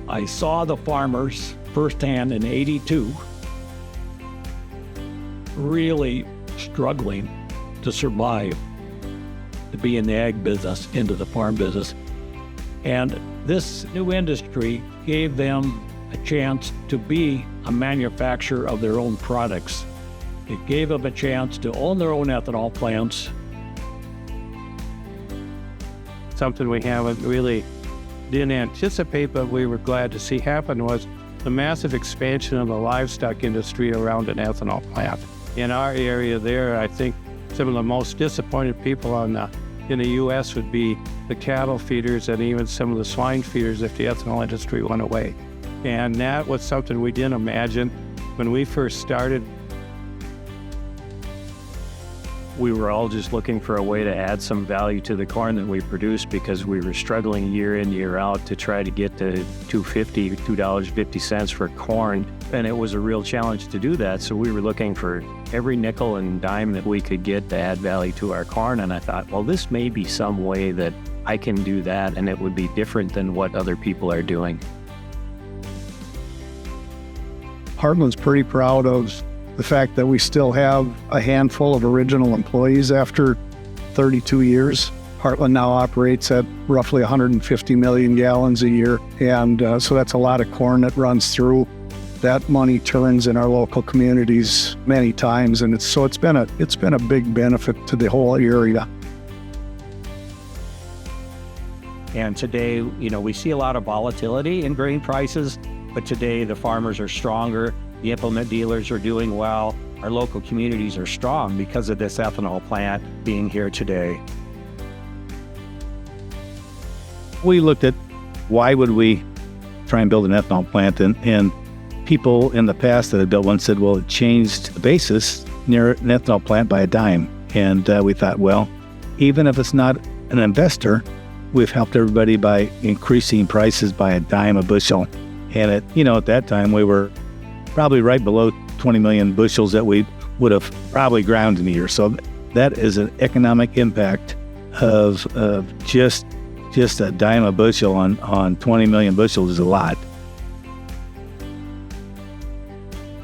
I saw the farmers firsthand in '82 really struggling to survive, to be in the ag business, into the farm business. And this new industry gave them a chance to be a manufacturer of their own products. It gave them a chance to own their own ethanol plants. Something we didn't anticipate, but we were glad to see happen was the massive expansion of the livestock industry around an ethanol plant. In our area there, I think some of the most disappointed people in the U.S. would be the cattle feeders and even some of the swine feeders if the ethanol industry went away. And that was something we didn't imagine when we first started. We were all just looking for a way to add some value to the corn that we produced because we were struggling year in, year out to try to get to $2.50 for corn. And it was a real challenge to do that. So we were looking for every nickel and dime that we could get to add value to our corn. And I thought, well, this may be some way that I can do that and it would be different than what other people are doing. Heartland's pretty proud of the fact that we still have a handful of original employees after 32 years. Heartland now operates at roughly 150 million gallons a year, and so that's a lot of corn that runs through. That money turns in our local communities many times, and it's been a big benefit to the whole area. And today, we see a lot of volatility in grain prices, but today the farmers are stronger. The implement dealers are doing well. Our local communities are strong because of this ethanol plant being here today. We looked at why would we try and build an ethanol plant, and people in the past that had built one said, well, it changed the basis near an ethanol plant by a dime. And we thought, well, even if it's not an investor, we've helped everybody by increasing prices by a dime a bushel. And at that time, we were probably right below 20 million bushels that we would have probably ground in a year. So that is an economic impact of just a dime a bushel on 20 million bushels is a lot.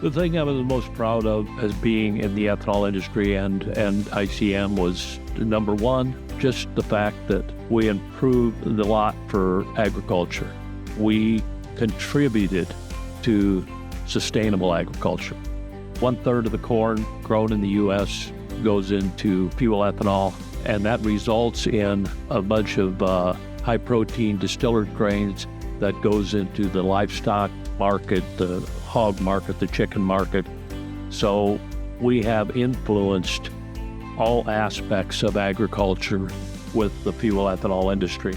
The thing I was most proud of as being in the ethanol industry and ICM was, number one, just the fact that we improved a lot for agriculture. We contributed to sustainable agriculture. 1/3 of the corn grown in the U.S. goes into fuel ethanol, and that results in a bunch of high-protein distillers grains that goes into the livestock market, the hog market, the chicken market. So we have influenced all aspects of agriculture with the fuel ethanol industry.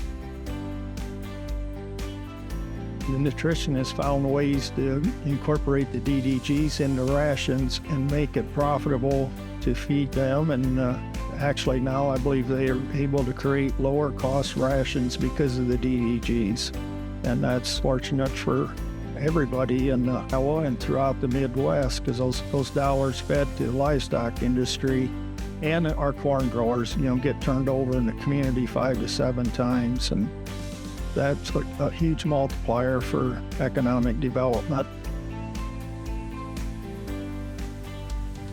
The nutritionists found ways to incorporate the DDGs into rations and make it profitable to feed them. And actually now I believe they are able to create lower cost rations because of the DDGs. And that's fortunate for everybody in Iowa and throughout the Midwest, because those dollars fed to the livestock industry and our corn growers, get turned over in the community 5 to 7 times. And that's a huge multiplier for economic development.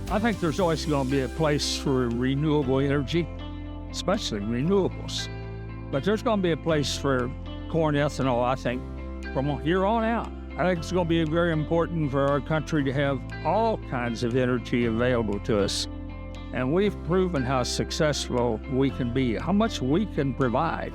I think there's always going to be a place for renewable energy, especially renewables. But there's going to be a place for corn ethanol, I think, from here on out. I think it's going to be very important for our country to have all kinds of energy available to us. And we've proven how successful we can be, how much we can provide.